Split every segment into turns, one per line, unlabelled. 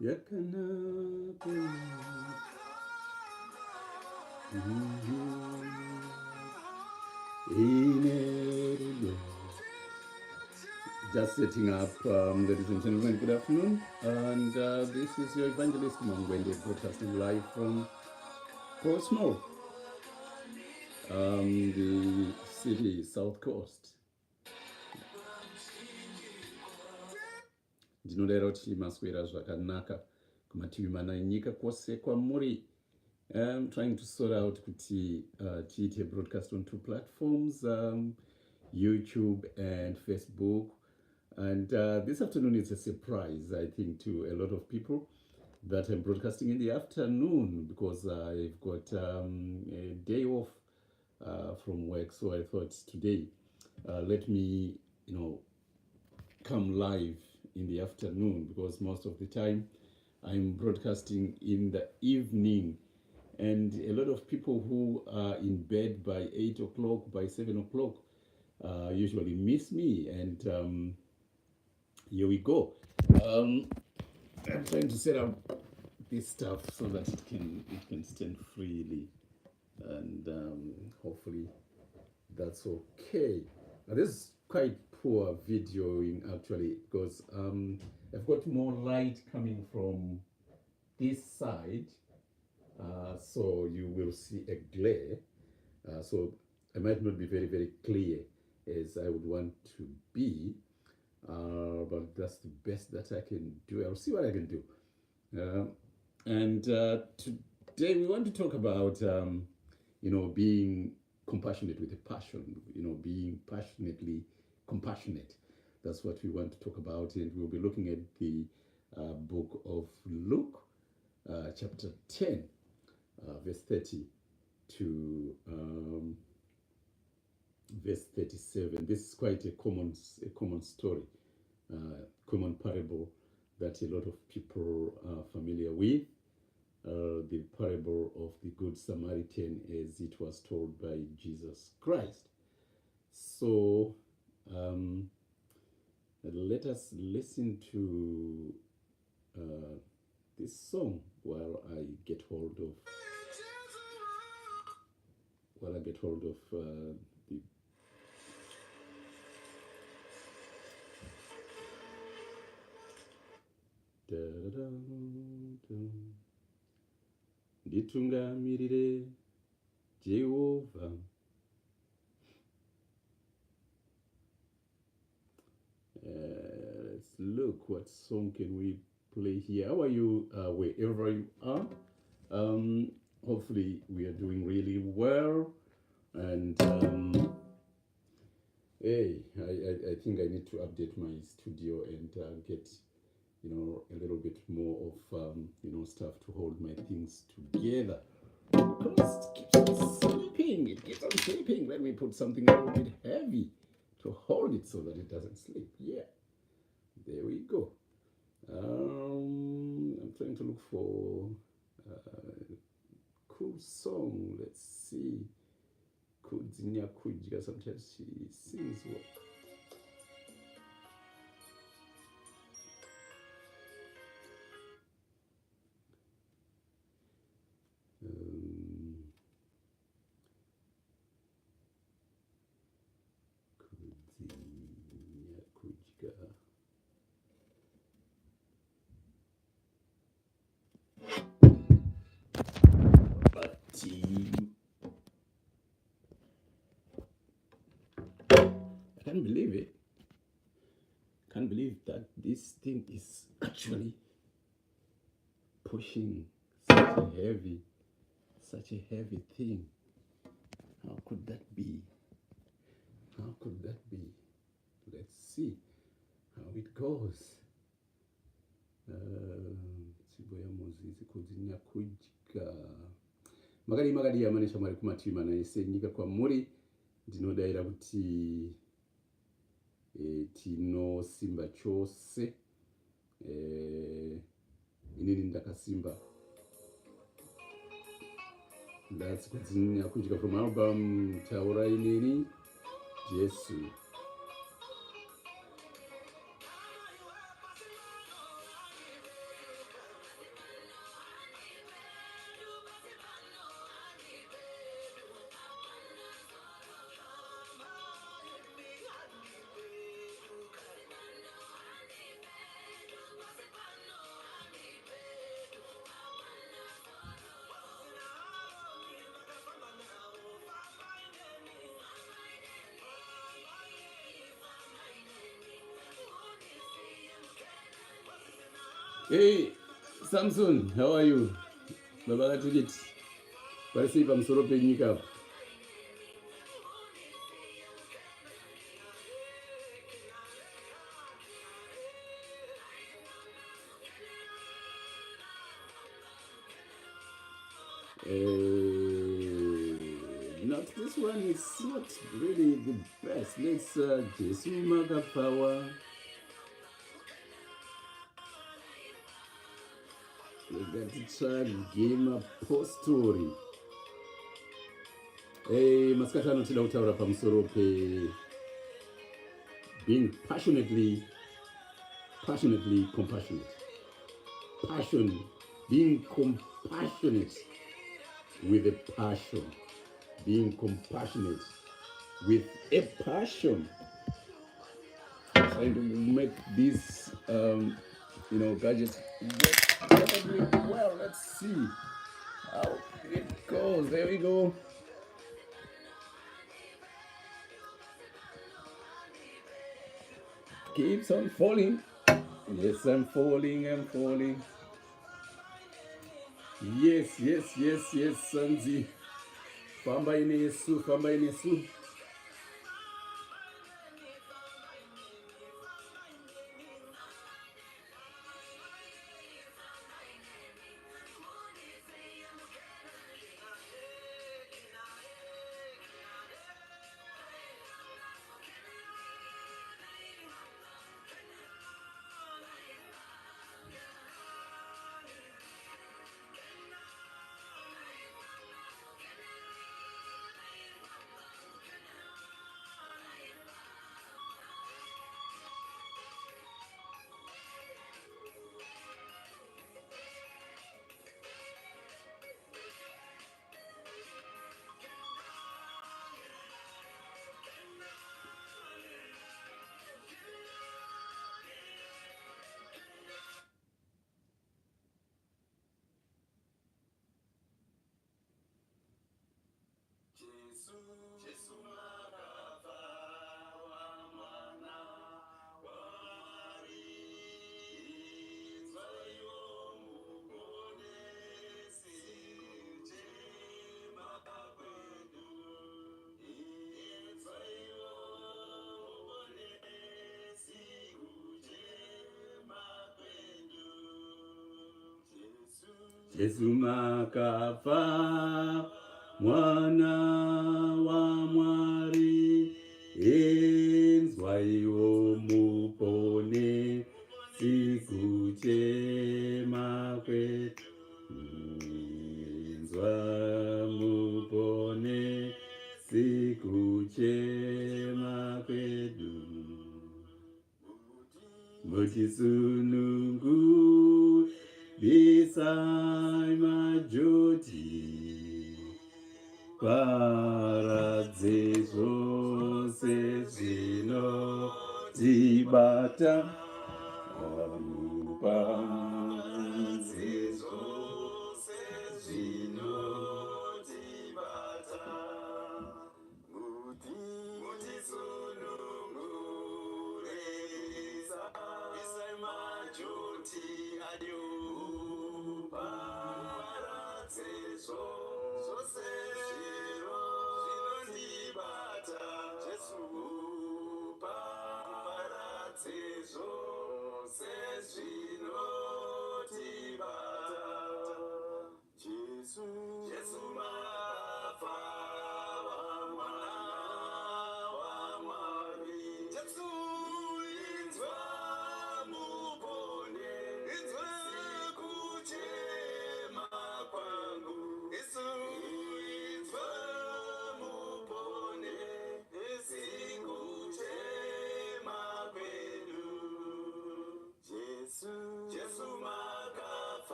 yakanaka inerudo. Just setting up, ladies and gentlemen, good afternoon. And this is your evangelist Mangwende, broadcasting live from Portsmouth, the city, South Coast. Ndinodaira kuti maswera zvakanaka kumativi mana enyika kwose kwamuri. I'm trying to sort out kuti tiite broadcast on 2 platforms, YouTube and Facebook. And this afternoon is a surprise, I think, to a lot of people that I'm broadcasting in the afternoon because I've got a day off from work. So I thought today, let me, come live in the afternoon because most of the time I'm broadcasting in the evening. And a lot of people who are in bed by 8 o'clock, by 7 o'clock, usually miss me. And here we go. I'm trying to set up this stuff so that it can stand freely, and hopefully that's okay. Now, this is quite poor videoing actually because I've got more light coming from this side, so you will see a glare. So I might not be very, very clear as I would want to be. But that's the best that I can do. I'll see what I can do. And today we want to talk about, being compassionate with a passion, being passionately compassionate. That's what we want to talk about. And we'll be looking at the book of Luke, chapter 10, verse 30 to verse 37. This is quite a common story, common parable that a lot of people are familiar with. The parable of the Good Samaritan, as it was told by Jesus Christ. So let us listen to this song while I get hold of the nditungamirire Jehovah. Let's look, what song can we play here? How are you wherever you are? Hopefully we are doing really well. And hey, I think I need to update my studio and get a little bit more of stuff to hold my things together. Because it keeps on sleeping. Let me put something a little bit heavy to hold it so that it doesn't sleep. Yeah, there we go. I'm trying to look for a cool song. Let's see. Kudzinya Kujika, sometimes she sings well. I can't believe it. Can't believe that this thing is actually pushing such a heavy thing. How could that be? Let's see how it goes. Magari yamanesha mari kumativi mana ese nyika kwamuri. Ndinodaira kuti tino simba chose, inini ndakasimba. That's kudzinya kujika from album Taura Inini Jesu. Hey, Samson, how are you? Baba Gatigit. Parisi pamusoro penyika apa. Not this one, it's not really the best. Let's Jesu Maga Power. We're going to try game apostori. Masikati anotida kutaura pamusoro pe being passionately compassionate. Passion, being compassionate with a passion. Being compassionate with a passion. Trying to make these, gadgets work well. Let's see how it goes. There we go. Keeps on falling. Yes, I'm falling. Yes, Sanzi. Famba inesu. Jesu makafa, mwana wa Mwari, enzwaiwo mupone, sikuchema kwetu. Enzwa mupone, sikuchema kwetu. Muchisunungu, beside my duty, paradze zvose zvinotibata, paradze zvose zvinotibata, mutisunungurisa, beside my duty, ayo.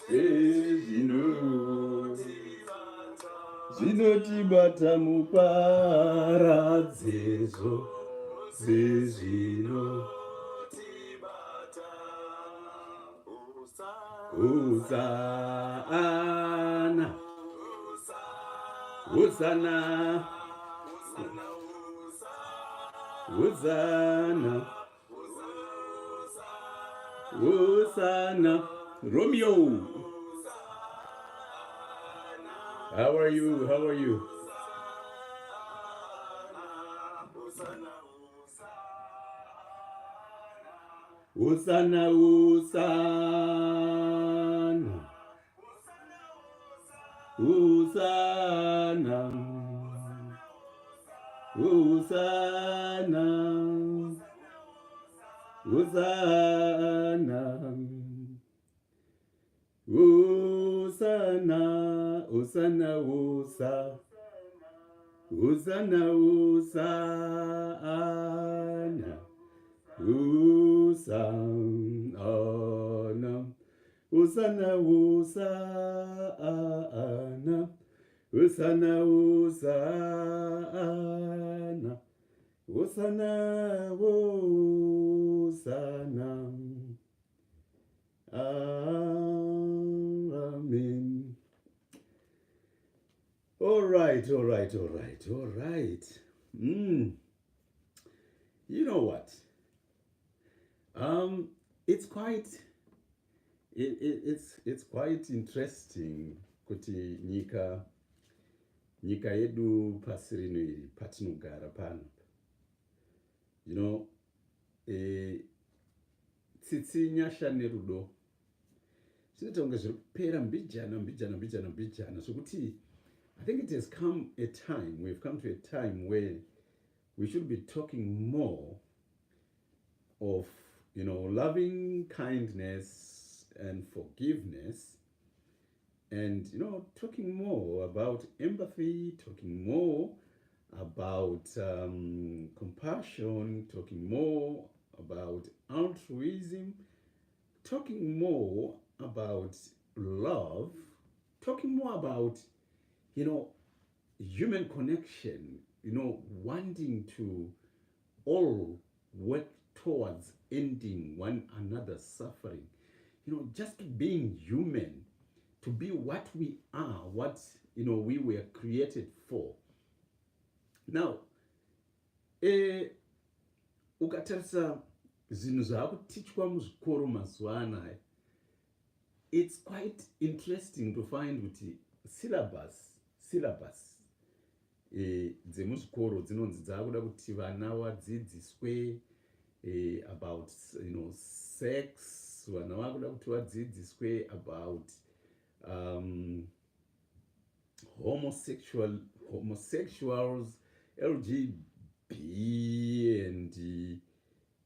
zvezvino zvinotibata muparadzezo zvezvino Hosana Hosana Hosana Hosana Romeo, how are you? How are you? Hosana Hosana Hosana Hosana Hosana Hosana Hosana Hosana Hosana Hosana Hosana Hosana Hosana Hosana Hosana Hosana Amen. All right. You know what? It's quite it's quite interesting kuti nyika yedu pasi rino iri patinogara pano, you know, tsitsi nyasha nerudo zvinoita kunge zviri kupera mbijana zvokuti I think it has come a time, we've come to a time where we should be talking more of, you know, loving kindness and forgiveness, and, you know, talking more about empathy, talking more about compassion, talking more about altruism, talking more about love, talking more about, you know, human connection, you know, wanting to all work towards ending one another's suffering, you know, just being human, to be what we are, what, you know, we were created for. Now, ukatarisa zvinhu zvakutichwa muzvikoro mazuva anaya, it's quite interesting to find kuti syllabus dzemuzvikoro dzinonzi dzakuda kuti vana vadzidziswe about, you know, sex, vana vakuda kuti vadzidziswe about homosexuals,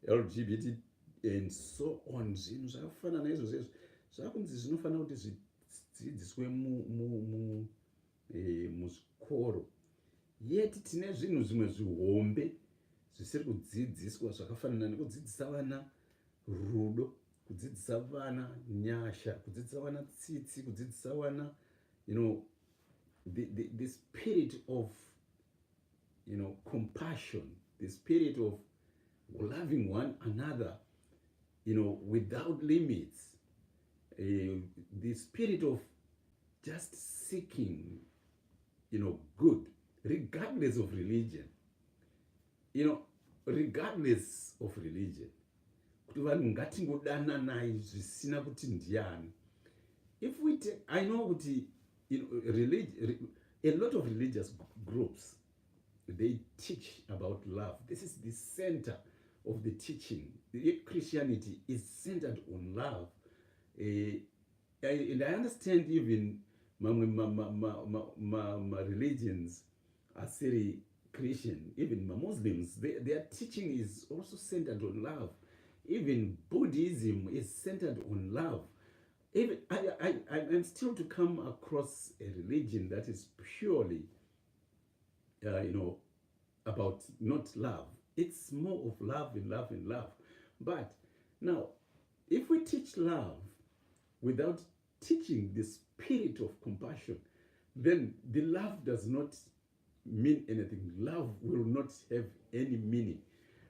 LGBT and so on. Zvinhu zvakafanana naizvozvo zvakunzi zvinofanira kuti zvidzidziswe muzvikoro, yet tine zvinhu zvimwe zvihombe zvisiri kudzidziswa zvakafanana nekudzidzisa vana rudo, kudzidzisa vana nyasha, kudzidzisa vana tsitsi, kudzidzisa vana, you know, the spirit of, you know, compassion, the spirit of loving one another, you know, without limits, the spirit of just seeking, you know, good, regardless of religion, you know, regardless of religion. Kuti vanhu ngatingodananai zvisina kuti ndiani. If we take, I know kuti, you know, a lot of religious groups, they teach about love. This is the center of the teaching. Christianity is centered on love. And I understand even my religions are still Christian. Even my Muslims, their teaching is also centered on love. Even Buddhism is centered on love. Even I'm still to come across a religion that is purely, you know, about not love. It's more of love and love and love. But now, if we teach love without teaching the spirit of compassion, then the love does not mean anything. Love will not have any meaning.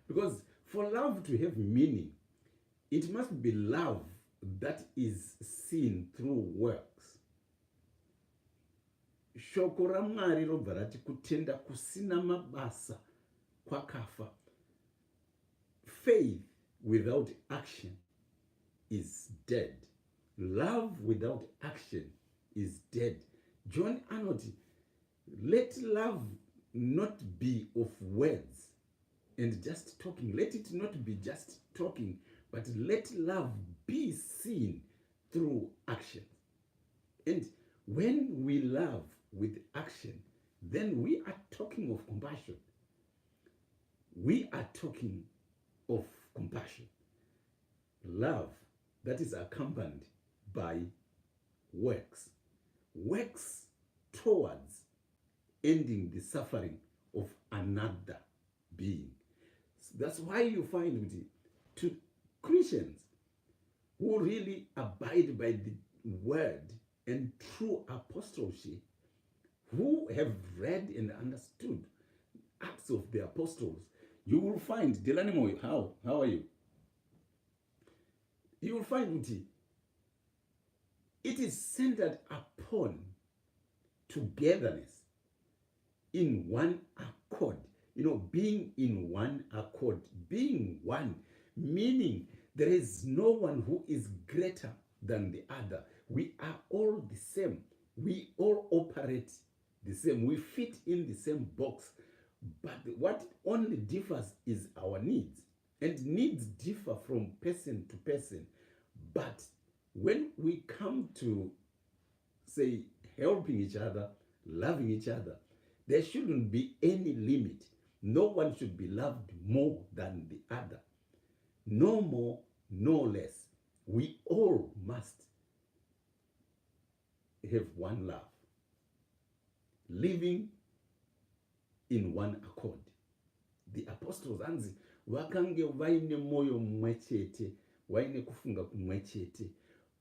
Because for love to have meaning, it must be love that is seen through works. Shoko ra Mwari robva rati kutenda kusina mabasa kwakafa. Faith without action is dead. Love without action is dead. John Arnott, let love not be of words and just talking. Let it not be just talking, but let love be seen through action. And when we love with action, then we are talking of compassion. We are talking of compassion. Love that is accompanied by works. Works towards ending the suffering of another being. That's why you find with to Christians who really abide by the word and true apostleship, who have read and understood Acts of the Apostles, you will find, Delanimo, how are you? You will find it is centered upon togetherness in one accord. Being in one accord, being one, meaning there is no one who is greater than the other. We are all the same. We all operate the same. We fit in the same box. But what only differs is our needs. And needs differ from person to person. But when we come to, say, helping each other, loving each other, there shouldn't be any limit. No one should be loved more than the other. No more, no less. We all must have one love. Living in one accord. The apostles anzi vakange vaine moyo mumwe chete, vaine kufunga kumwe chete.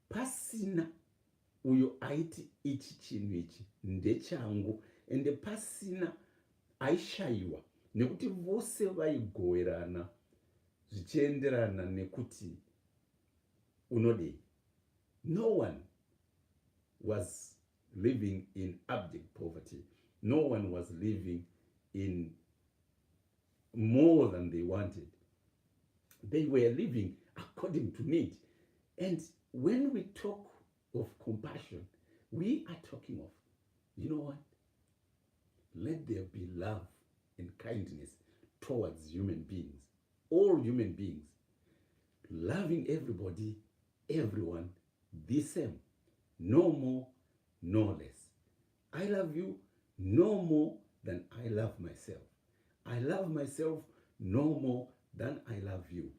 Pasina uyo aiti ichi chinhu ichi ndechangu, ende pasina aishayiwa, nekuti vose vaigoverana zvichienderana nekuti unodei. No one was living in abject poverty. No one was living in more than they wanted. They were living according to need. And when we talk of compassion, we are talking of, you know what? Let there be love and kindness towards human beings, all human beings, loving everybody, everyone, the same, no more, no less. I love you no more than I love myself. I love myself no more than I love you.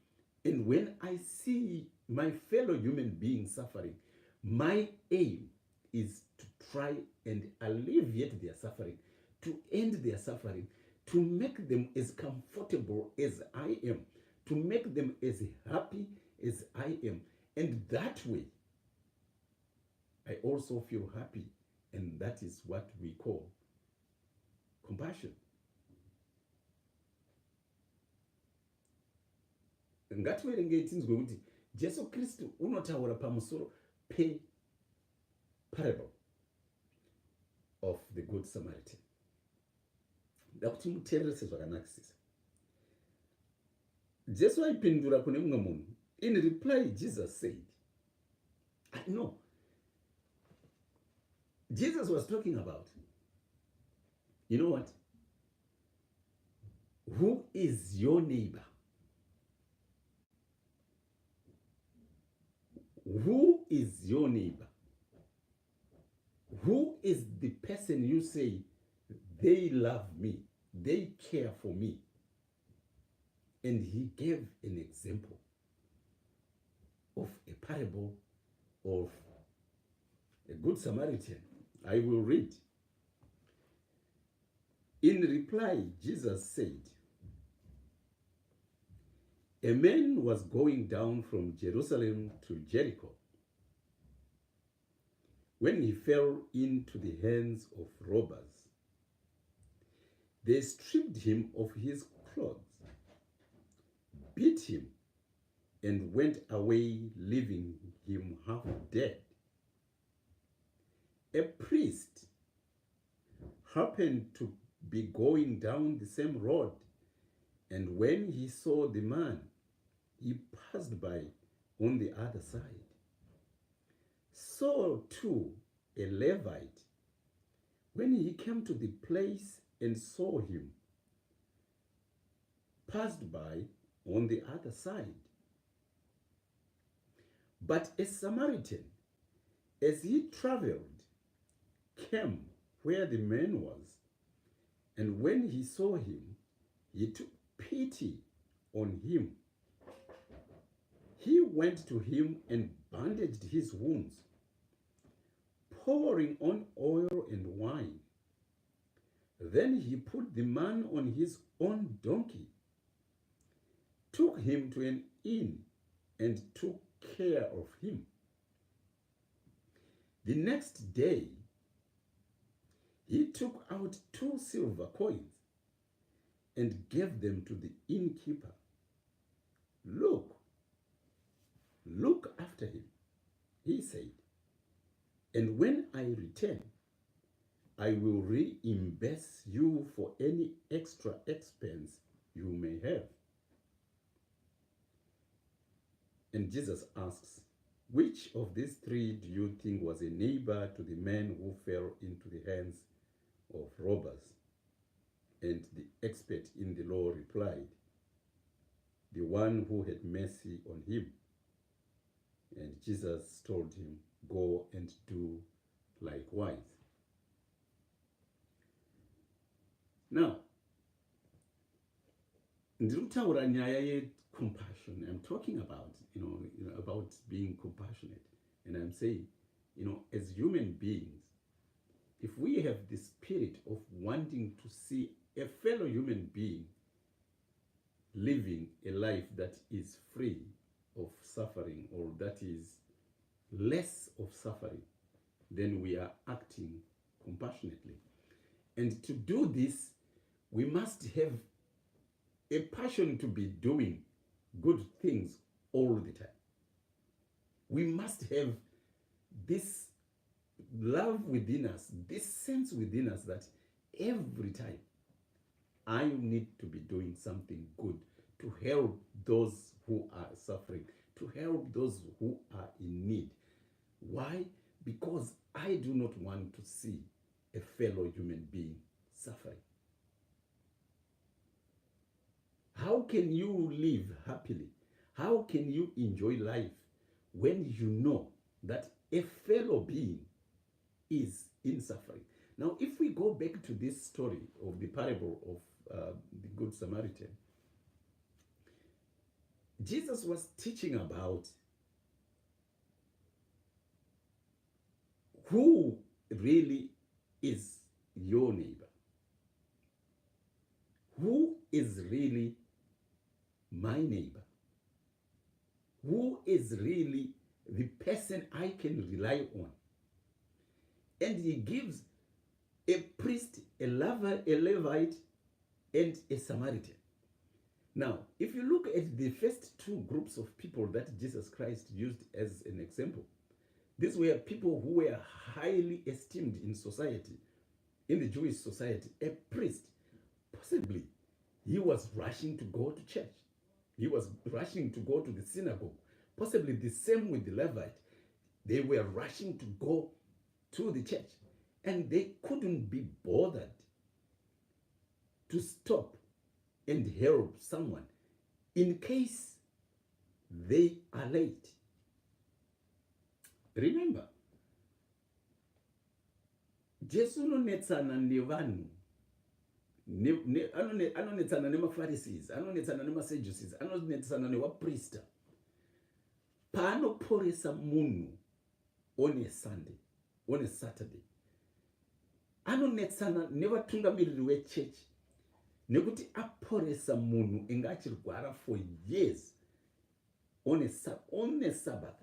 And when I see my fellow human beings suffering, my aim is to try and alleviate their suffering, to end their suffering, to make them as comfortable as I am, to make them as happy as I am. And that way, I also feel happy. And that is what we call compassion. Ngativerenge tinzwe kuti Jesu Kristu unotaura pamusoro pe parable of the Good Samaritan. Ndakuti muteerese zvakanakisisa. Jesu aipindura kune mumwe munhu. In reply, Jesus said, no. Jesus was talking about, you know what? Who is your neighbor? Who is your neighbor? Who is the person you say, they love me, they care for me? And he gave an example of a parable of a good Samaritan. I will read. In reply, Jesus said, a man was going down from Jerusalem to Jericho when he fell into the hands of robbers, they stripped him of his clothes, beat him, and went away, leaving him half dead. A priest happened to be going down the same road, and when he saw the man, he passed by on the other side. So too a Levite, when he came to the place and saw him, passed by on the other side. But a Samaritan, as he traveled, came where the man was, and when he saw him, he took pity on him. He went to him and bandaged his wounds, pouring on oil and wine. Then he put the man on his own donkey, took him to an inn, and took care of him. The next day, he took out 2 silver coins and gave them to the innkeeper. Look after him, he said, and when I return, I will reimburse you for any extra expense you may have. And Jesus asks, which of these 3 do you think was a neighbor to the man who fell into the hands of robbers? And the expert in the law replied, the one who had mercy on him. And Jesus told him, go and do likewise. Now, ndikutaura nyaya ye-compassion. I'm talking about, about being compassionate. And I'm saying, as human beings, if we have the spirit of wanting to see a fellow human being living a life that is free of suffering, or that is less of suffering, then we are acting compassionately. And to do this, we must have a passion to be doing good things all the time. We must have this love within us, this sense within us that every time I need to be doing something good to help those who are suffering, to help those who are in need. Why? Because I do not want to see a fellow human being suffering. How can you live happily? How can you enjoy life when you know that a fellow being is in suffering? Now, if we go back to this story of the parable of the Good Samaritan, Jesus was teaching about who really is your neighbor. Who is really my neighbor? Who is really the person I can rely on? And he gives a priest, a Levite, and a Samaritan. Now, if you look at the first 2 groups of people that Jesus Christ used as an example, these were people who were highly esteemed in society, in the Jewish society. A priest, possibly, he was rushing to go to church. He was rushing to go to the synagogue. Possibly the same with the Levite. They were rushing to go to the church. And they couldn't be bothered to stop and help someone in case they are late. Remember, Jesu anonetsana nevanhu, anonetsana nemapharisees, anonetsana nemasadducees, anonetsana nevaprista. Paanoporesa munhu on a Sunday, on a Saturday, anonetsana nevatungamiriri wechechi, nekuti aporesa munhu enga achirwara for years on a Sabbath.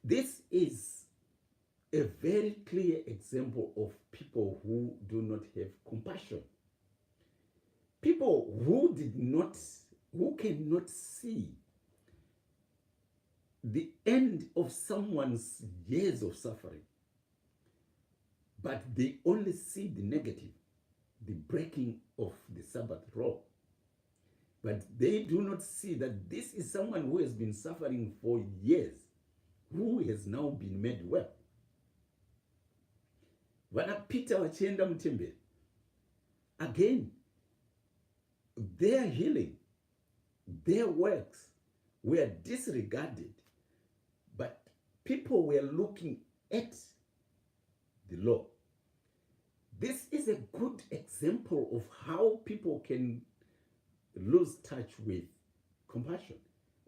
This is a very clear example of people who do not have compassion. People who cannot see the end of someone's years of suffering, but they only see the negative, the breaking of the Sabbath law. But they do not see that this is someone who has been suffering for years, who has now been made well. Vana Peter vachienda mutemberi, again, their healing, their works were disregarded, but people were looking at the law. This is a good example of how people can lose touch with compassion,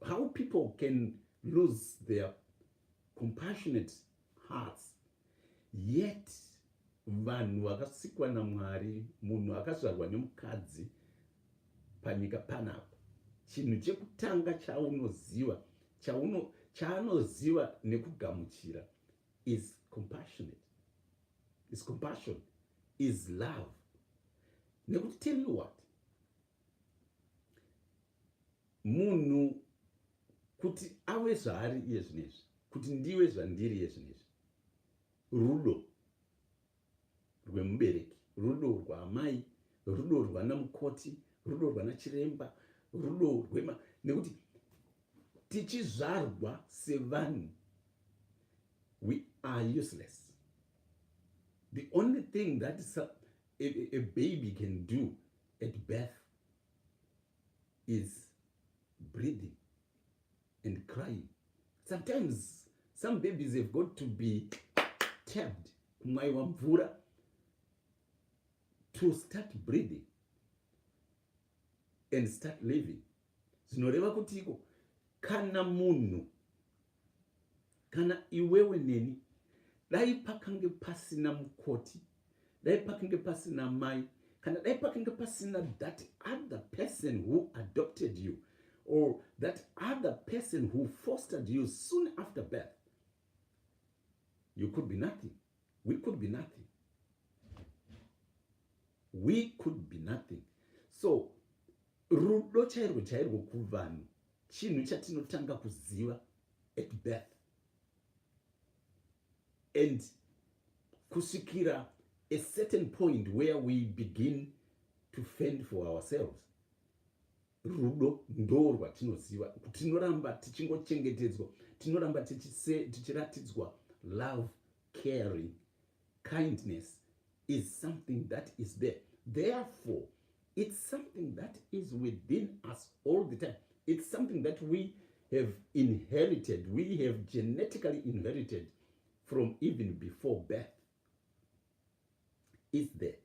how people can lose their compassionate hearts. Yet vanhu vakasikwa naMwari, munhu akazvarwa nemukadzi panyika panapa, chinhu chekutanga chaanoziva nekugamuchira is compassionate, is compassion, is love. Nekuti tell you what, munhu kuti ave zvaari iye zvinezvi, kuti ndiwe zvandiri iye zvinezvi, rudo rwemubereki, rudo rwaamai, rudo rwanamukoti, rudo rwanachiremba, rudo nekuti tichizvarwa sevanhu, we are useless. The only thing that a baby can do at birth is breathing and crying. Sometimes some babies have got to be tapped kumwaiwa mvura to start breathing and start living. Zvinoreva kutiko kana munhu, kana iwewe neni, dai pakange pasina mukoti, dai pakange pasina mai, kana dai pakange pasina that other person who adopted you, or that other person who fostered you soon after birth, you could be nothing. We could be nothing. We could be nothing. So, rudo chairwo kuvanhu, chinhu chatinotanga kuziva at birth. And kusvikira a certain point where we begin to fend for ourselves. Rudo ndo rwatinoziva, tinoramba tichingochengetedzwa, tinoramba tichiratidzwa love, caring, kindness is something that is there. Therefore, it's something that is within us all the time. It's something that we have inherited, we have genetically inherited from even before birth. It's there.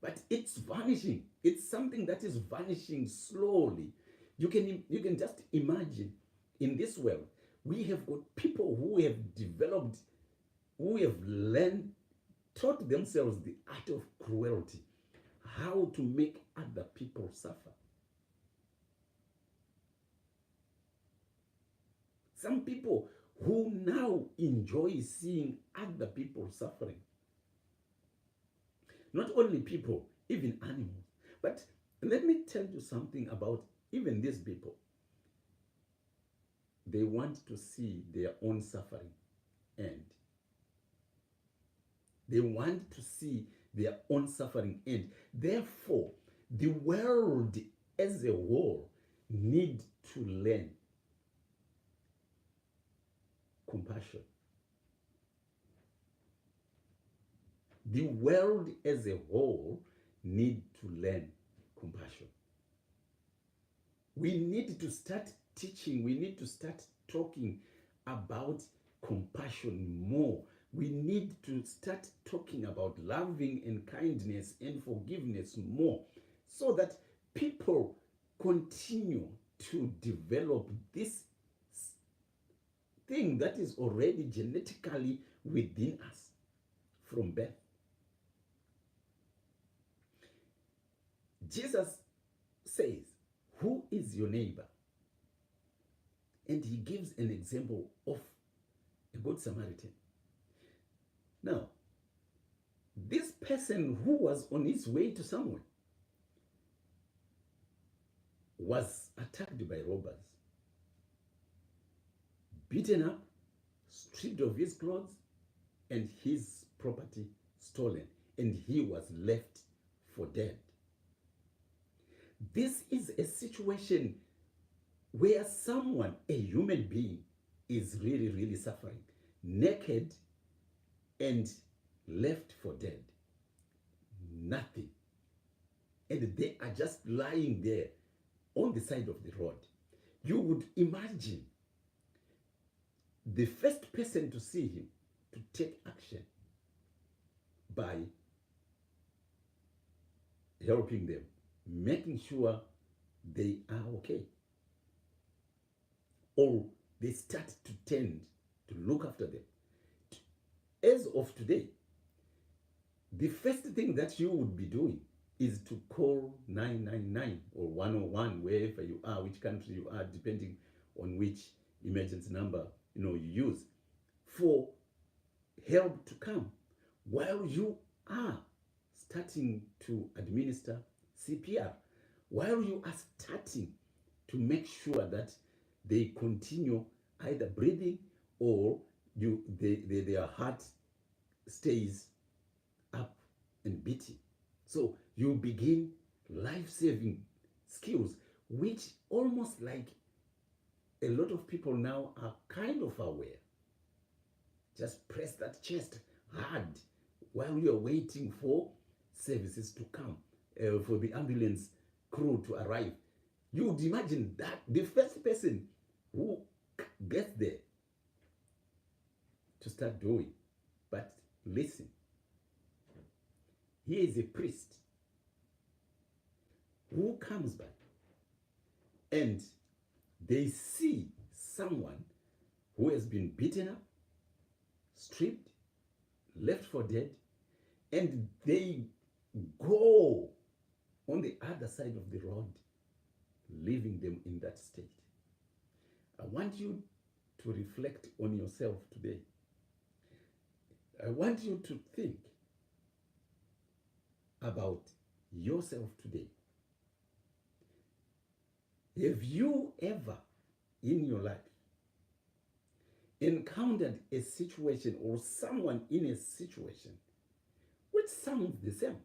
But it's vanishing. It's something that is vanishing slowly. You can just imagine in this world, we have got people who have developed, who have taught themselves the art of cruelty, how to make other people suffer. Some people who now enjoy seeing other people suffering. Not only people, even animals. But let me tell you something about even these people. They want to see their own suffering end. They want to see their own suffering end. Therefore, the world as a whole need to learn compassion. The world as a whole need to learn compassion. We need to start teaching, we need to start talking about compassion more. We need to start talking about loving and kindness and forgiveness more, so that people continue to develop this thing that is already genetically within us from birth. Jesus says, who is your neighbor? And he gives an example of a good Samaritan. Now, this person who was on his way to somewhere was attacked by robbers, beaten up, stripped of his clothes, and his property stolen, and he was left for dead. This is a situation where someone, a human being, is really, really suffering, naked and left for dead. Nothing. And they are just lying there on the side of the road. You would imagine the first person to see him to take action by helping them, making sure they are okay. Or they start to tend to look after them. As of today, the first thing that you would be doing is to call 999 or 101, wherever you are, which country you are, depending on which emergency number you use, for help to come while you are starting to administer CPR, while you are starting to make sure that they continue either breathing or their heart stays up and beating. So you begin life-saving skills, which almost like a lot of people now are kind of aware. Just press that chest hard while you're waiting for services to come, for the ambulance crew to arrive. You would imagine that the first person who gets there to start doing. But listen, here is a priest who comes by and they see someone who has been beaten up, stripped, left for dead, and they go on the other side of the road, leaving them in that state. I want you to reflect on yourself today. I want you to think about yourself today. Have you ever in your life encountered a situation or someone in a situation which sounds the same?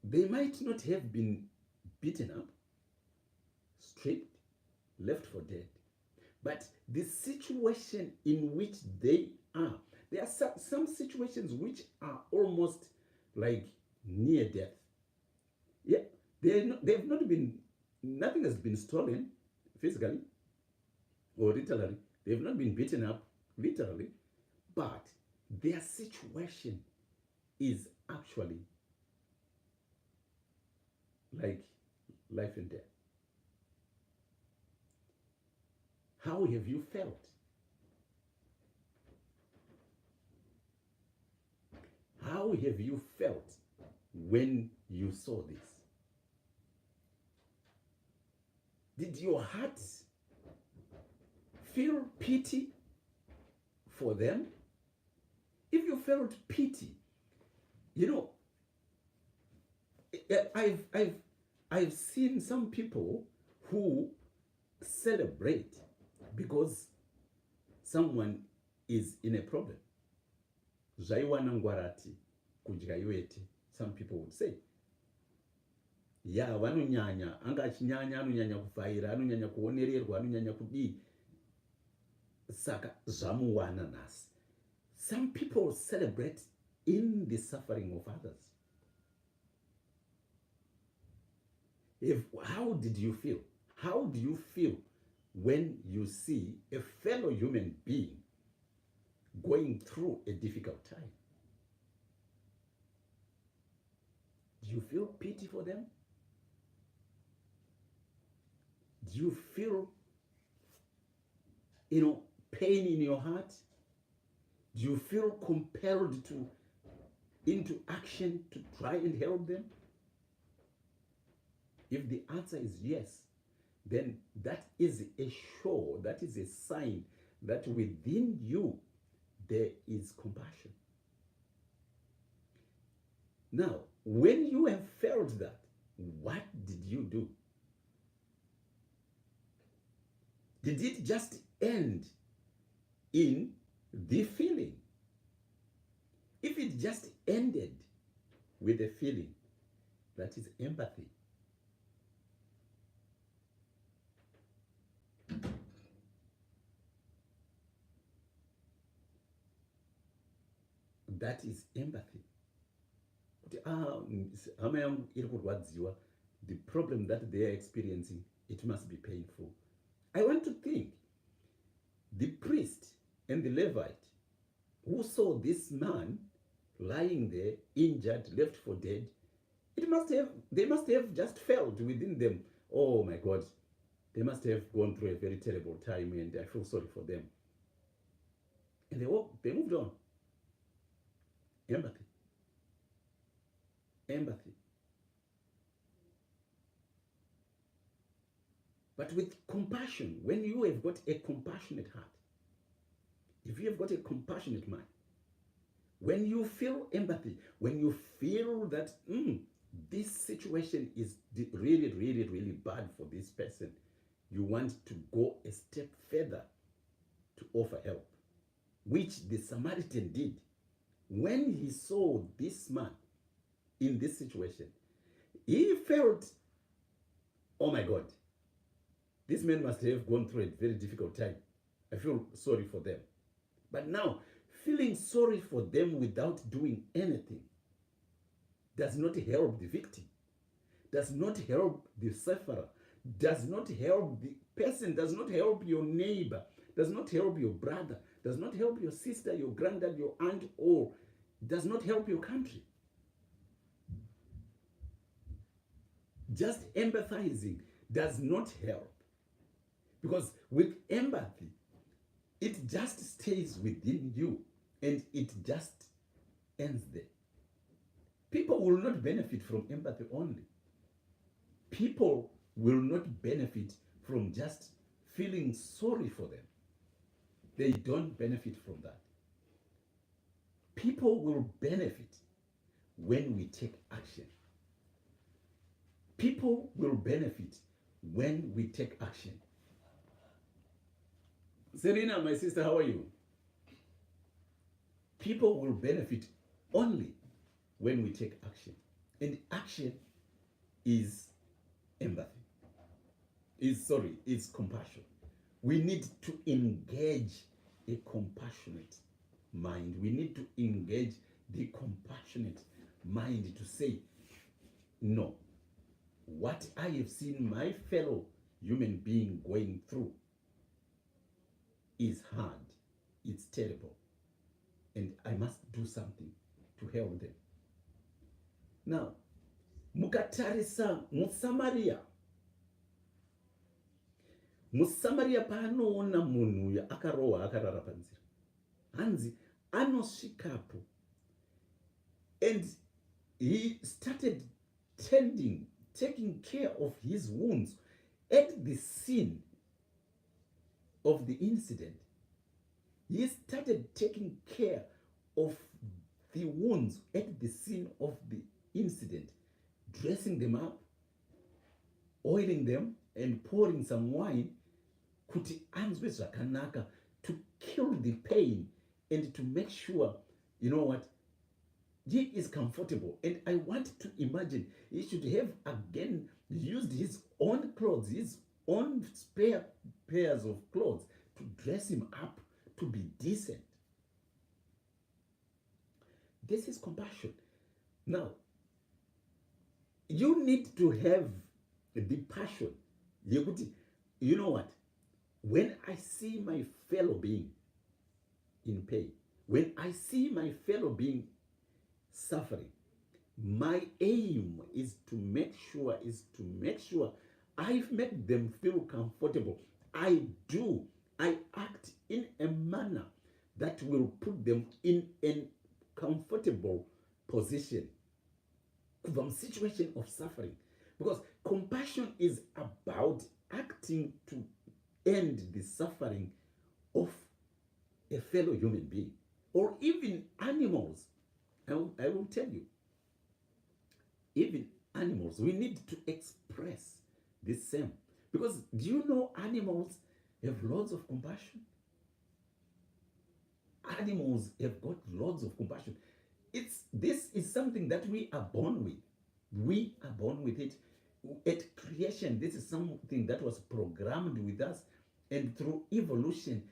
They might not have been beaten up, stripped, left for dead, but the situation in which they are, there are some situations which are almost like near death. Yeah, they've not been, nothing has been stolen physically or literally. They've not been beaten up literally, but their situation is actually like life and death. How have you felt? How have you felt when you saw this? Did your heart feel pity for them? If you felt pity, I've seen some people who celebrate because someone is in a problem. Zvaiwana ngwarati kudya iwete, some people would say. Ya vanonyanya, anga achinyanya anonyanya kuvhaira, anonyanya kuonererwa, anonyanya kudii. Saka zvamuwana nasi. Some people celebrate in the suffering of others. How did you feel? How do you feel when you see a fellow human being going through a difficult time? Do you feel pity for them? Do you feel, pain in your heart? Do you feel compelled into action to try and help them? If the answer is yes, then that is a show, that is a sign that within you there is compassion. Now, when you have felt that, what did you do? Did it just end in the feeling? If it just ended with a feeling, that is empathy. That is empathy. The problem that they are experiencing, it must be painful. I want to think the priest and the Levite who saw this man lying there, injured, left for dead, they must have just felt within them, oh my God, they must have gone through a very terrible time and I feel sorry for them. And they moved on. Empathy. Empathy. But with compassion, when you have got a compassionate heart, if you have got a compassionate mind, when you feel empathy, when you feel that this situation is really, really, really bad for this person, you want to go a step further to offer help, which the Samaritan did. When he saw this man in this situation, he felt, oh my God, this man must have gone through a very difficult time. I feel sorry for them. But now, feeling sorry for them without doing anything does not help the victim, does not help the sufferer, does not help the person, does not help your neighbor, does not help your brother, does not help your sister, your granddad, your aunt, or does not help your country. Just empathizing does not help. Because with empathy, it just stays within you and it just ends there. People will not benefit from empathy only. People will not benefit from just feeling sorry for them. They don't benefit from that. People will benefit when we take action. People will benefit when we take action. Serena, my sister, how are you? People will benefit only when we take action. And action is empathy. Is compassion. We need to engage a compassionate mind. We need to engage the compassionate mind to say, no, what I have seen my fellow human being going through is hard, it's terrible, and I must do something to help them. Now, mukatarisa muSamaria paanoona munhu uyu akarohwa akarara panzira, hanzi anosvikapo and he started taking care of his wounds at the scene of the incident. He started taking care of the wounds at the scene of the incident, dressing them up, oiling them, and pouring some wine kuti anzwe zvakanaka, to kill the pain and to make sure, you know what, he is comfortable. And I want to imagine he should have again used his own clothes, his own spare pairs of clothes to dress him up to be decent. This is compassion. Now, you need to have the passion. You know what? When I see my fellow being in pain, when I see my fellow being suffering, my aim is to make sure I've made them feel comfortable. I act in a manner that will put them in a comfortable position from situation of suffering. Because compassion is about acting to end the suffering of a fellow human being, or even animals. I will tell you, even animals, we need to express the same. Because do you know animals have lots of compassion? Animals have got lots of compassion. This is something that we are born with. We are born with it. At creation, this is something that was programmed with us, and through evolution,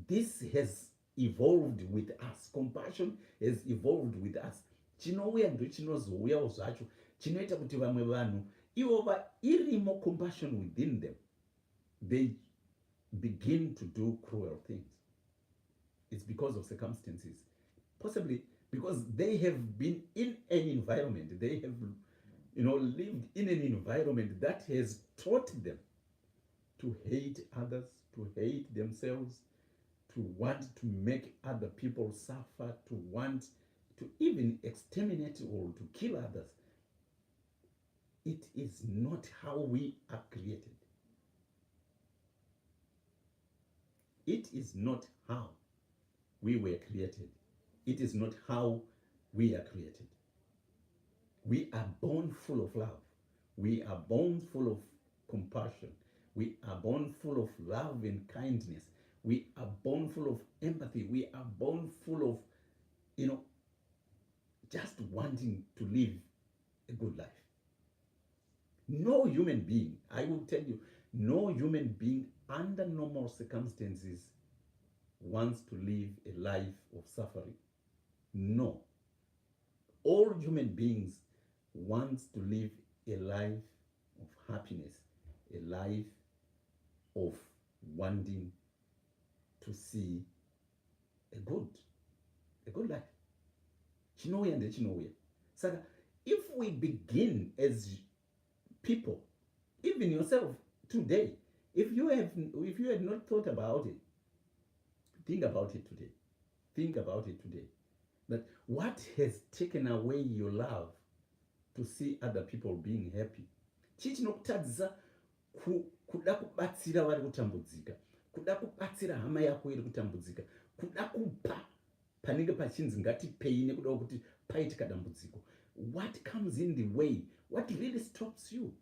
this has evolved with us. Compassion has evolved with us. Chinouya ndochinozouyawo zvacho chinoita kuti vamwe vanhu ivo irimo compassion within them, they begin to do cruel things. It's because of circumstances, possibly because they have been in an environment, they have lived in an environment that has taught them to hate others, to hate themselves, to want to make other people suffer, to want to even exterminate or to kill others. It is not how we are created. It is not how we were created. It is not how we are created. We are born full of love. We are born full of compassion. We are born full of love and kindness. We are born full of empathy. We are born full of, just wanting to live a good life. No human being, I will tell you, no human being under normal circumstances wants to live a life of suffering. No. All human beings want to live a life of happiness, a life of wanting to see a good life. Chinouya ndechinouya. Saka, if we begin as people, even yourself today, if you had not thought about it, think about it today. Think about it today. That what has taken away your love to see other people being happy? Chichinokutadzisa kuda kubatsira vari kutambudzika, kuda kubatsira hama yako iri kutambudzika, kuda kupa panenge pachinzi ngatipei nekuda kuti paitika dambudziko. What comes in the way? What really stops you?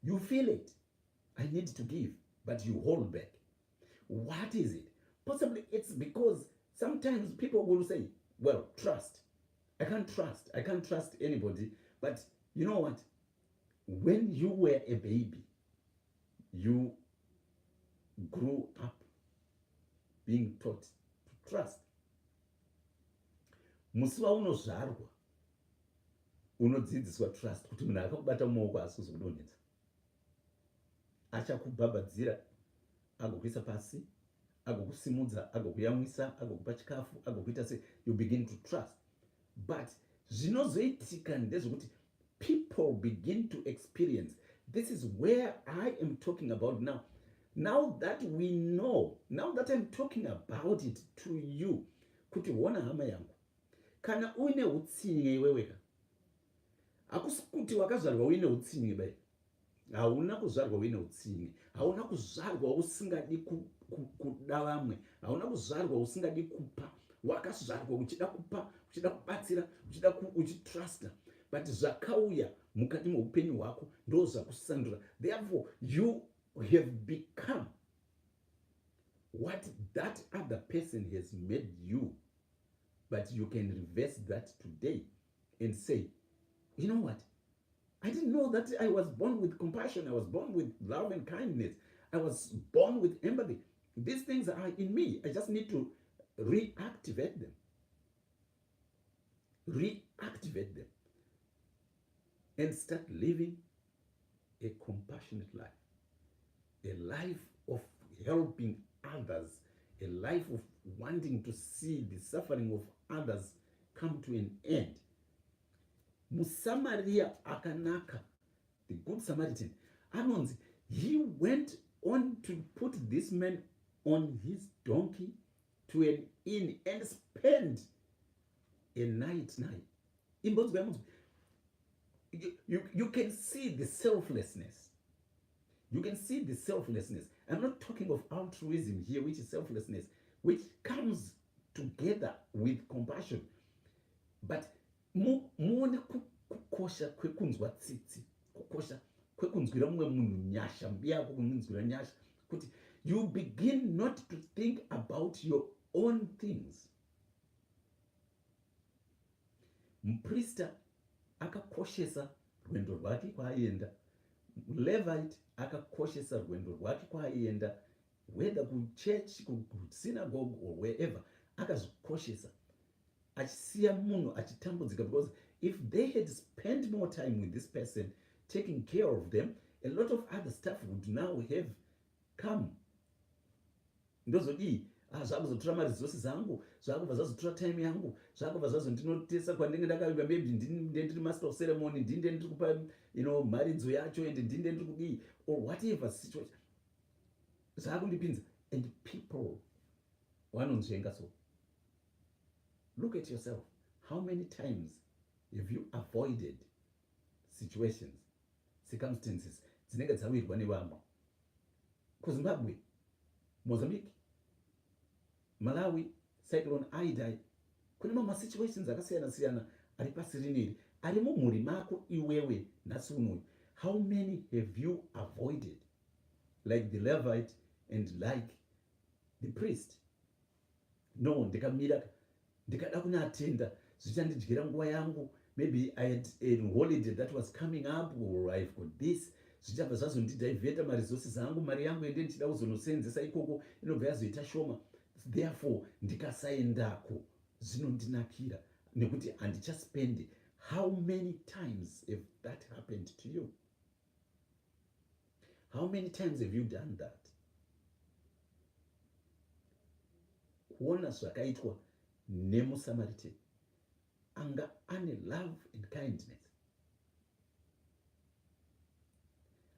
You feel it. I need to give, but you hold back. What is it? Possibly it's because sometimes people will say, well, trust. I can't trust anybody. But you know what? When you were a baby, you grew up being taught to trust. Musi waunozvarwa unodzidziswa trust, kuti munhu akakubata mumaoko asizi kudonhedza. Achakubhabhadzira, agokuisa pasi, agokusimudza, agokuyamwisa, agokupa chikafu, agokuita se, you begin to trust. But zvinozoitika ndezvekuti people begin to experience. This is where I am talking about now. Now that we know, now that I'm talking about it to you, kuti wona hama yangu, kana uine utsinye iweweka, hakusi kuti wakazvarwa uine utsinye bai. Hauna kuzvarwa uine utsinye, hauna kuzvarwa usingadi kuda vamwe, hauna kuzvarwa usingadi kupa, wakazvarwa uchida kupa, uchida kubatsira, uchitrusta. But zvakauya mukati meupenyu hwako ndo zvakusandura. Therefore you have become what that other person has made you. But you can reverse that today and say, you know what? I didn't know that I was born with compassion. I was born with love and kindness. I was born with empathy. These things are in me. I just need to reactivate them. Reactivate them. And start living a compassionate life. A life of helping others. A life of wanting to see the suffering of others come to an end. Musamaria akanaka, the good Samaritan, anonzi, he went on to put this man on his donkey to an inn and spend a night. You can see the selflessness. You can see the selflessness. I'm not talking of altruism here, which is selflessness, which comes together with compassion. But muone kukosha kwekunzwa tsitsi, kukosha kwekunzwira mumwe munhu nyasha, mbiya kunzwira nyasha, kuti you begin not to think about your own things. Muprista akakoshesa rwendo rwake kwaaienda, Levite akakoshesa rwendo rwake kwaaienda, whether kuchurch, kusynagogue or wherever, akazvikoshesa achisiya munhu achitambudzika, because if they had spent more time with this person taking care of them, a lot of other stuff would now have come. Ndozodii zvakuzotora maresources angu, zvakubva zvazotora time yangu, zvakubva zvazondinotesa kwandinge ndakavimba, maybe ndiri master of ceremony, ndinde ndiri kupa mharidzo yacho, and ndinde ndiri kudii, or whatever situation zvakundipinza, and people vanonzvenga so. Look at yourself. How many times have you avoided situations, circumstances dzinenge dzawirwa nevamwe? KuZimbabwe, Mozambique, Malawi, cyclone Idai, kune mamwe situations akasiyana siyana ari pasi rineri, ari mumhuri mako iwewe nhasi unoyu. How many have you avoided, like the Levite and like the priest? No, ndikamira ndikada kunoatenda, zvichandidyira nguva yangu, maybe I had a holiday that was coming up, or I've got this, zvichabva zvazondidivheta maresources angu, mari yangu ende ndichida kuzonosenzesa ikoko inobva yazoita shoma. Therefore ndikasaendako zvinondinakira nekuti handichaspendi. How many times have that happened to you? How many times have you done that? Kuona zvakaitwa nemuSamaritan, anga ane love and kindness,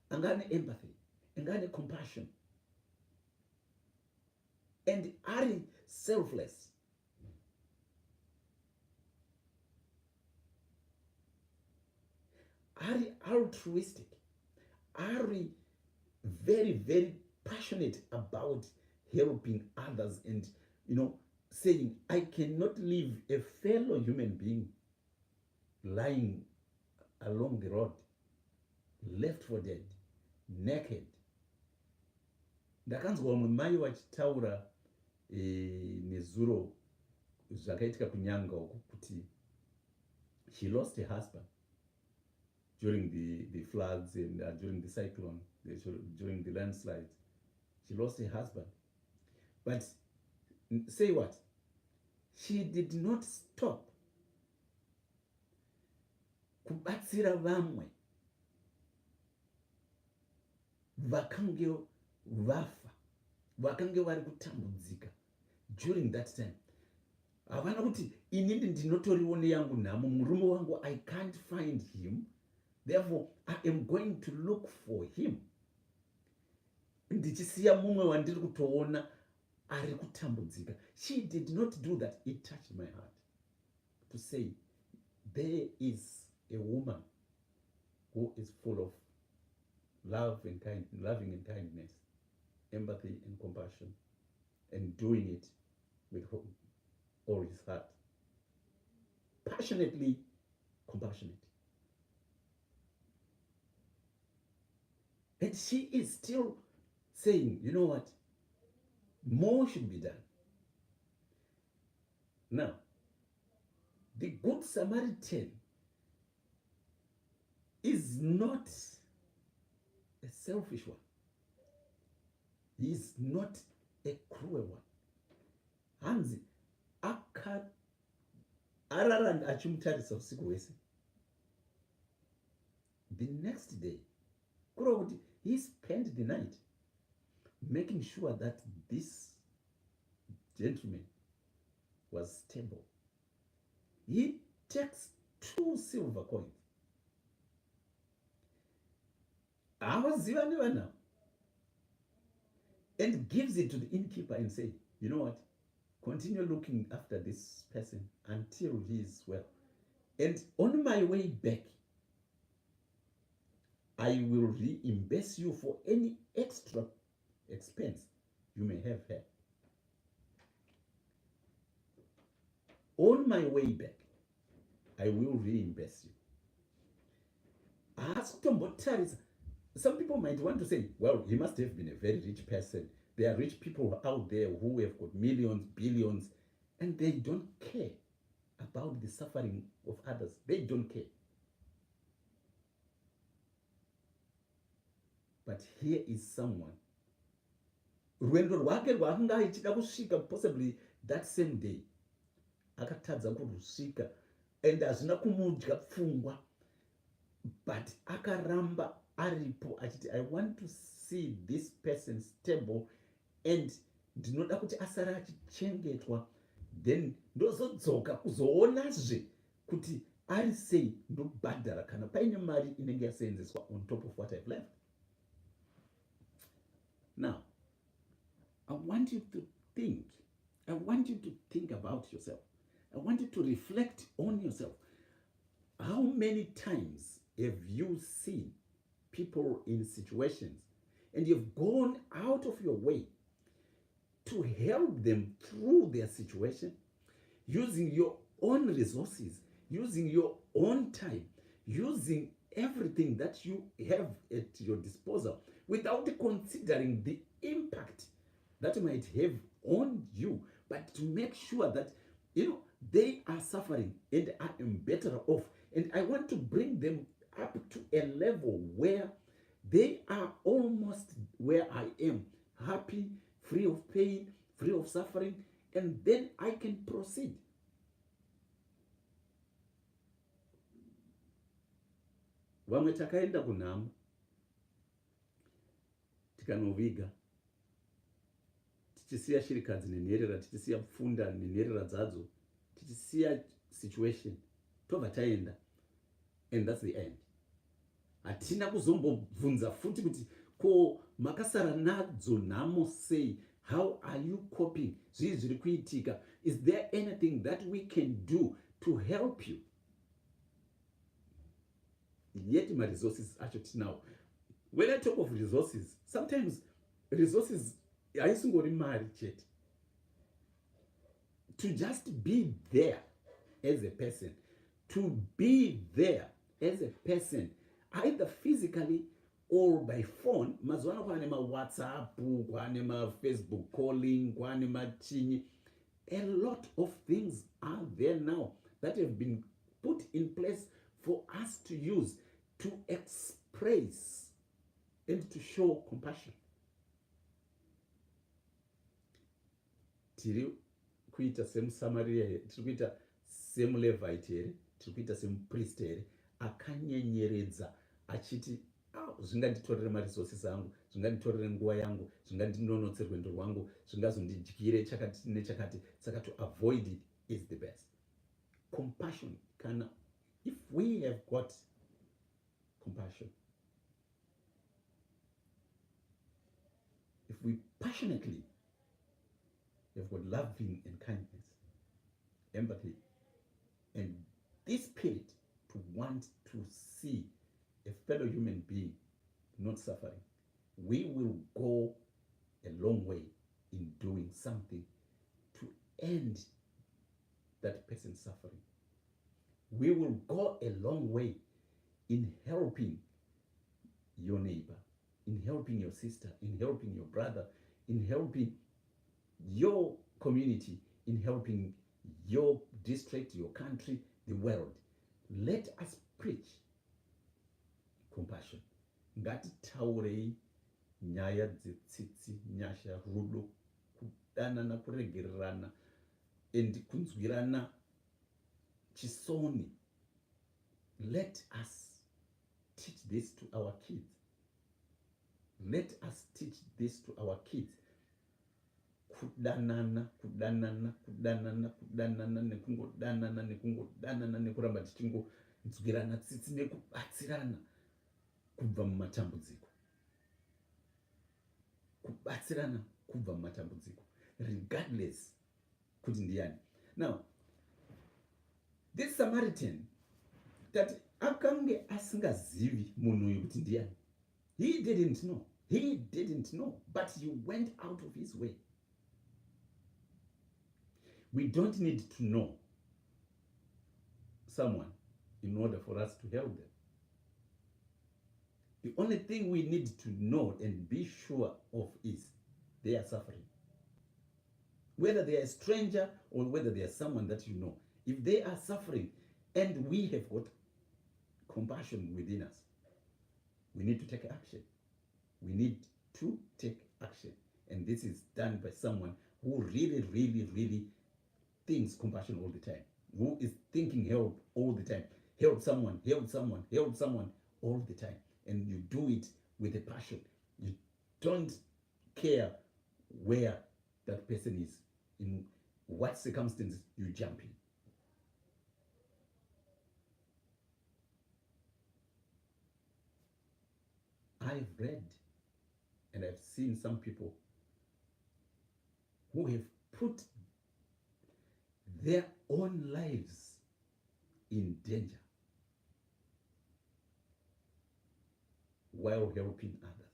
anga ane empathy, anga ane compassion, and ari selfless. Ari altruistic, ari very, very passionate about helping others, and saying, I cannot leave a fellow human being lying along the road, left for dead, naked. Ndakanzwa mumwe mai vachitaura nezuro zvakaitika kunyanga uku, kuti she lost her husband during the floods and during the cyclone, during the landslides. She lost her husband. But say what? She did not stop kubatsira vamwe vakange vafa, vakange vari kutambudzika during that time. Havana kuti inini ndinotoriwo neyangu nhamo, murume wangu I can't find him, therefore I am going to look for him, ndichisiya mumwe wandiri kutoona ari kutambudzika. She did not do that. It touched my heart to say there is a woman who is full of loving and kindness, empathy and compassion, and doing it with all his heart. Passionately compassionate. And she is still saying, you know what? More should be done. Now, the Good Samaritan is not a selfish one. He is not a cruel one. Hanzi araranga achimutarisa usiku hwese. The next day, he spent the night making sure that this gentleman was stable. He takes 2 silver coins. Now, and gives it to the innkeeper and say, you know what? Continue looking after this person until he is well. And on my way back, I will reimburse you for any extra expense you may have had. On my way back, I will reimburse you. Some people might want to say, well, he must have been a very rich person. There are rich people out there who have got millions, billions, and they don't care about the suffering of others. They don't care. But here is someone, rwendo rwake rwaakanga achida kusvika possibly that same day, akatadza kurusvika, and hazvina kumudya pfungwa, but akaramba aripo achiti, I want to see this person stable, and ndinoda kuti asara achichengetwa, then ndozodzoka kuzoonazve kuti ari sei ndobhadhara kana paine mari inenge yaseenzeswa on top of what I've left. Now, I want you to think. I want you to think about yourself. I want you to reflect on yourself. How many times have you seen people in situations and you've gone out of your way to help them through their situation, using your own resources, using your own time, using everything that you have at your disposal, without considering the impact that might have on you, but to make sure that, they are suffering and I am better off. And I want to bring them up to a level where they are almost where I am, happy, free of pain, free of suffering, and then I can proceed. Vamwe takaenda kunhamo tikanoviga tichisiya shirikadzi nenherera, tichisiya pfunda nenherera dzadzo, tichisiya situation, tobva taenda, and that's the end. Hatina kuzombobvunza futi kuti ko makasara nadzo nhamo sei, how are you coping, zvii zviri kuitika, is there anything that we can do to help you? Yet my resources acho tinawo. When I talk of resources, sometimes resources haisingori mari chete. To just be there as a person, to be there as a person, either physically or by phone. Mazuva ano kwane WhatsApp, kwane Facebook calling, kwane machinyi. A lot of things are there now that have been put in place for us to use to express and to show compassion. Tiri kuita semuSamaria here, tiri kuita semuLevite here, tiri kuita semupriest here, akanyenyeredza achiti, zvinganditorere maresources angu, zvinganditorere nguva yangu, zvingandinonotse rwendo rwangu, zvingazondidyire chakati nechakati. Saka to avoid it is the best. Compassion, if we have got compassion, if we passionately have got loving and kindness, empathy, and this spirit to want to see a fellow human being not suffering, we will go a long way in doing something to end that person's suffering. We will go a long way in helping your neighbor, in helping your sister, in helping your brother, in helping your community, in helping your district, your country, the world. Let us preach compassion. Ngatitaurei nyaya dzetsitsi, nyasha, rudo, kudanana, kuregererana, and kunzwirana chisoni. Let us teach this to our kids. Let us teach this to our kids. Kudanana, kudanana, kudanana, kudanana, nekungodanana, nekungodanana, nekuramba tichingonzwirana tsitsi nekubatsirana kubva mumatambudziko. Kubatsirana kubva mumatambudziko, regardless kuti ndiani. Now, this Samaritan, that akange asingazivi munhu uyu kuti ndiani. He didn't know. He didn't know, but he went out of his way. We don't need to know someone in order for us to help them. The only thing we need to know and be sure of is they are suffering. Whether they are a stranger or whether they are someone that you know, if they are suffering and we have got compassion within us, we need to take action. We need to take action. And this is done by someone who really, really, really thinks compassion all the time, who is thinking help all the time. Help someone, help someone, help someone all the time. And you do it with a passion. You don't care where that person is, in what circumstances you jump in. I've read and I've seen some people who have put their own lives in danger while helping others.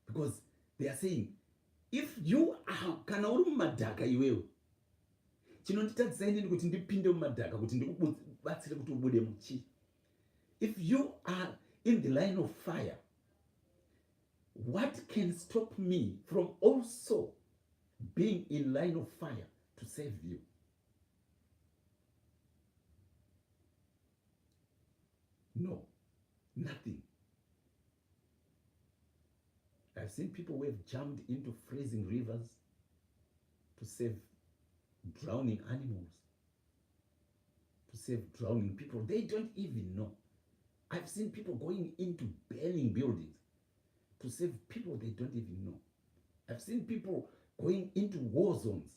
Because they are saying, if you are kana uri mumadhaka iwewe, chinonditadzisa inini kuti ndipinde mumadhaka kuti ndikubatsire kuti ubude muchi. If you are in the line of fire, what can stop me from also being in line of fire to save you? No, nothing. I've seen people who have jumped into freezing rivers to save drowning animals, to save drowning people. They don't even know. I've seen people going into burning buildings to save people they don't even know. I've seen people going into war zones,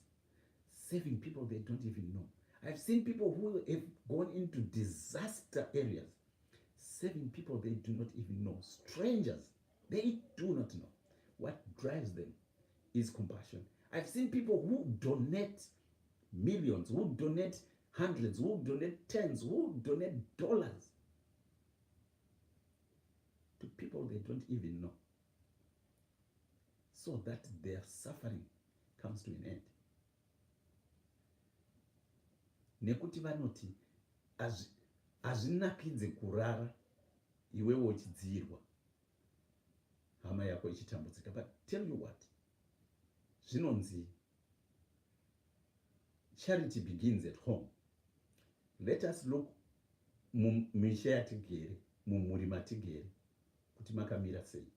saving people they don't even know. I've seen people who have gone into disaster areas, saving people they do not even know. Strangers, they do not know. What drives them is compassion. I've seen people who donate millions, who donate hundreds, who donate tens, who donate dollars to people they don't even know, so that their suffering comes to an end. Nekuti vanoti hazvinakidze kurara iwewe uchidzirwa hama yako ichitambudzika. But tell you what, zvinonzi charity begins at home. Let us look mumisha yatigere, mumhuri matigere, kuti makamira sei.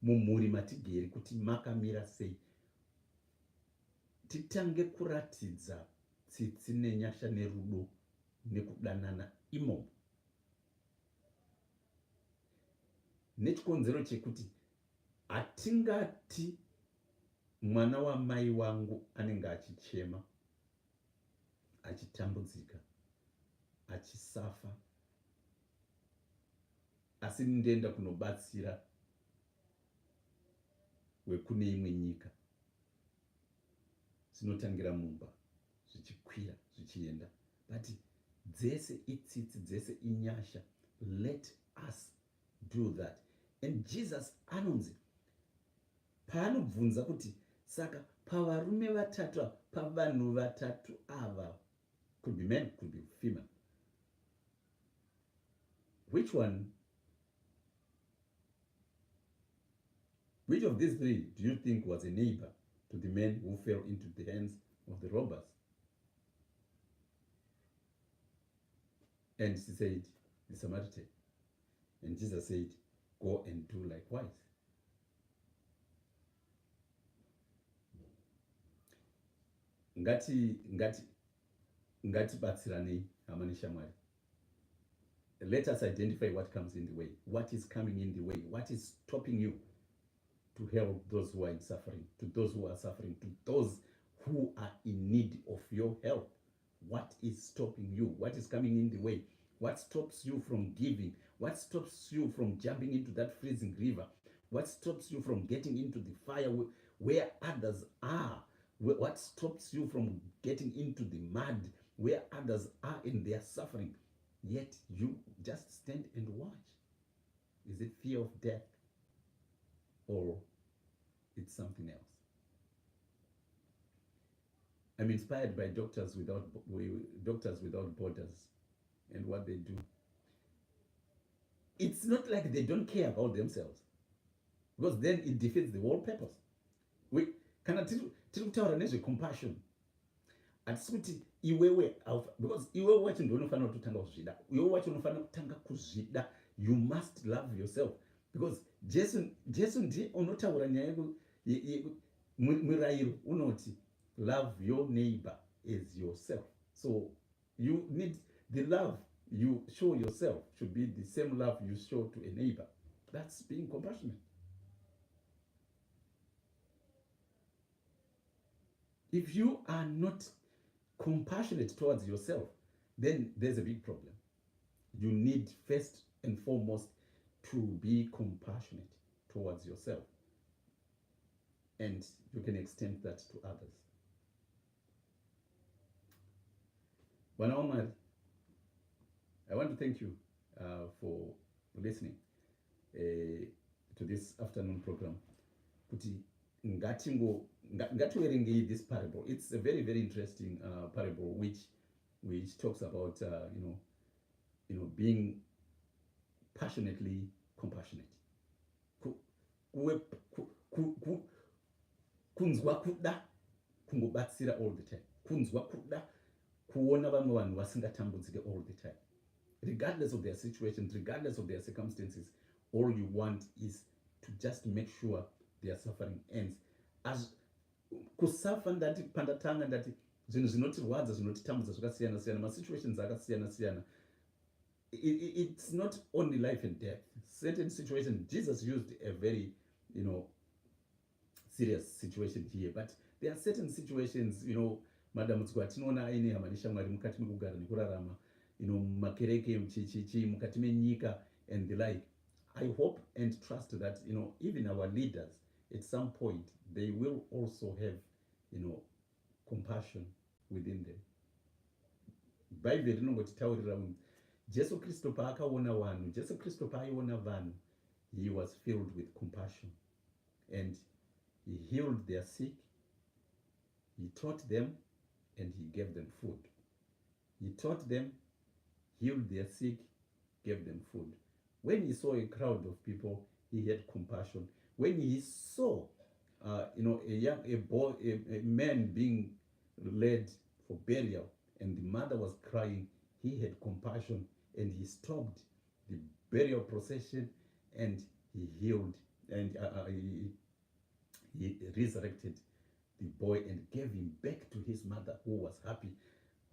Mumhuri matigere kuti makamira sei. Titange kuratidza tsitsi nenyasha nerudo nekudanana imomo. Nechikonzero chekuti hatingati mwana wamai wangu anenge achichema, achitambudzika, achisafa, asi ndenda kunobatsira wekune imwe nyika. Zvinotangira mumba zvichikwira zvichienda, but dzese itsitsi, dzese inyasha. Let us do that. And Jesus anonzi paanobvunza kuti saka pavarume vatatu, pavanhu vatatu ava, could be men, could be female, which of these three do you think was a neighbor to the men who fell into the hands of the robbers? And she said, the Samaritan. And Jesus said, go and do likewise. Ngati batsiranei hama neshamwari. Let us identify what comes in the way, what is coming in the way, what is stopping you to help those who are in suffering, to those who are suffering, to those who are in need of your help. What is stopping you? What is coming in the way? What stops you from giving? What stops you from jumping into that freezing river? What stops you from getting into the fire where others are? What stops you from getting into the mud where others are in their suffering? yet you just stand and watch. Is it fear of death, or it's something else? I'm inspired by Doctors Without Borders and what they do. It's not like they don't care about themselves, because then it defeats the whole purpose. We kana tiri kutaura nezvecompassion, hatisi kuti iwewe, because iwewe wacho ndio unofanira kutotanga kuzvida. Iwewe wacho unofanira kutanga kuzvida. You must love yourself, because Jesu ndiye unotaura nyaya murayiro unoti love your neighbor as yourself. So you need the love you show yourself should be the same love you show to a neighbor. That's being compassionate. If you are not compassionate towards yourself, then there's a big problem. You need first and foremost to be compassionate towards yourself, and you can extend that to others. Bwana Omar, I want to thank you for listening to this afternoon program. Kuti ngativerengei this parable. It's a very, very interesting parable which talks about being passionately compassionate. Kunzwa kuda kungobatsira all the time. Kunzwa kuda kuona vamwe vanhu vasingatambudzike all the time. Regardless of their situations, regardless of their circumstances, all you want is to just make sure their suffering ends. As kusafa ndati pandatanga ndati zvinhu zvinotirwadza zvinotitambudza zvakasiyana siyana, masituations akasiyana siyana. It's not only life and death. Certain situations, Jesus used a very serious situation here, but there are certain situations, madambudziko atinoona aine hama neshamwari mukati mekugara nekurarama, makereke chichi mukati menyika and the like. I hope and trust that even our leaders at some point they will also have compassion within them. Bible rinongotitaurira Jesu Kristo paakaona vanhu, Jesu Kristo paaiona vanhu, he was filled with compassion, and he healed their sick, he taught them, and he gave them food. He taught them, healed their sick, gave them food. When he saw a crowd of people, he had compassion. When he saw a man being led for burial and the mother was crying, he had compassion and he stopped the burial procession and he healed and he resurrected the boy and gave him back to his mother, who was happy.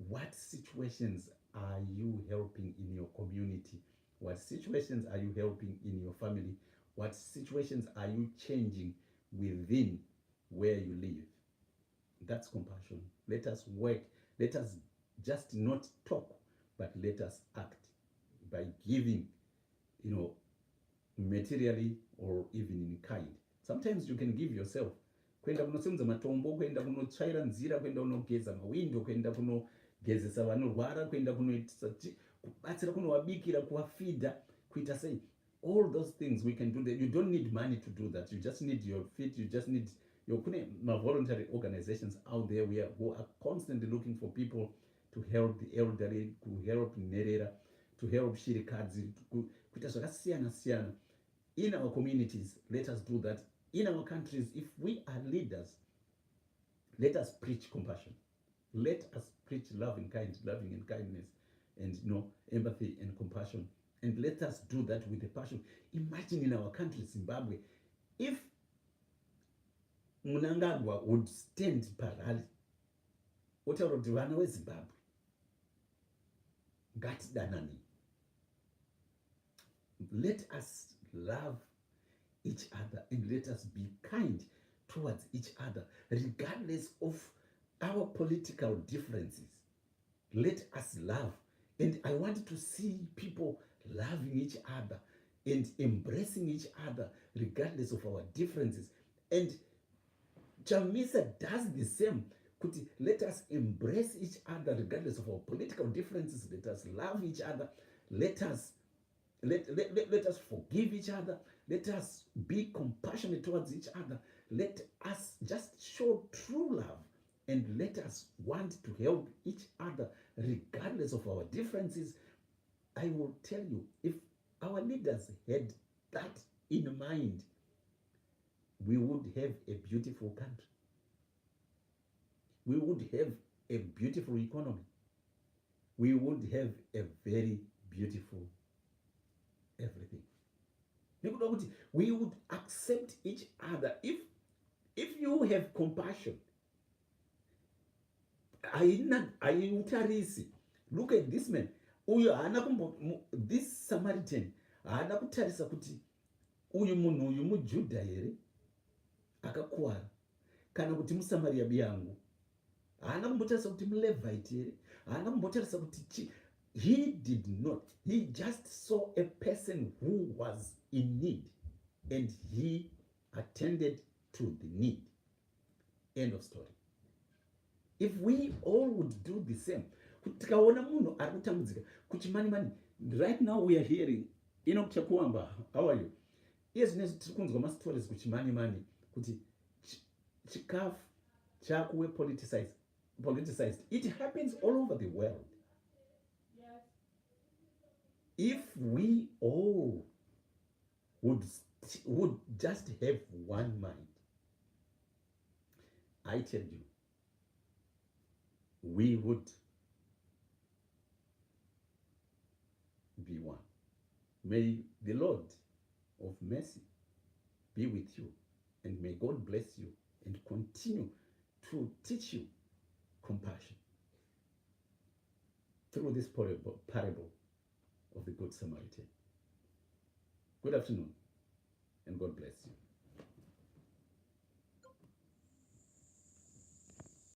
What situations are you helping in your community? What situations are you helping in your family? What situations are you changing within where you live? That's compassion. Let us work. Let us just not talk, but let us act by giving, materially or even in kind. Sometimes you can give yourself. Kuenda kunosimudza matombo, kuenda kunotsvaira nzira, kuenda kunogeza mawindo, kuenda kunogezesa vanorwara, kuenda kubatsira kunovabikira, kuvafidha, kuita sei. All those things we can do that. You don't need money to do that. You just need your feet. You just need voluntary organizations out there who are constantly looking for people to help the elderly, to help Nerera, to help Shirikadzi, kuita zvakasiyana siyana. In our communities, let us do that. In our countries, if we are leaders, let us preach compassion. Let us preach loving and kindness, and empathy and compassion. And let us do that with a passion. Imagine in our country, Zimbabwe, if Mnangagwa would stand parallel, otaura kuti vana veZimbabwe ngatidanane. Let us love each other and let us be kind towards each other, regardless of our political differences. Let us love. And I want to see people loving each other and embracing each other regardless of our differences. And Chamisa does the same
kuti let us embrace each other regardless of our political differences. Let us love each other. Let us forgive each other. Let us be compassionate towards each other. Let us just show true love, and let us want to help each other regardless of our differences. I will tell you, if our leaders had that in mind, we would have a beautiful country. We would have a beautiful economy. We would have a very beautiful everything. We would accept each other. If you have compassion, look at this man. This Samaritan haana kutarisa kuti uyu munhu uyu muJudha here akakuwara kana kuti muSamaria biyangu, haana kumbotarisa kuti muLevite here, haana kumbotarisa kuti he did not. He just saw a person who was in need and he attended to the need. End of story. If we all would do the same, tikaona munhu ari kutambudzika kuchimani, right now we are hearing Enoch Chakuamba, how are you? Yes, tiri kunzwa mastories kuchimani kuti chikafu chakuwe politicized. It happens all over the world. Yes. If we all would just have one mind, I tell you, we would be one. May the Lord of mercy be with you, and may God bless you and continue to teach you compassion through this parable of the Good Samaritan. Good afternoon, and God bless you.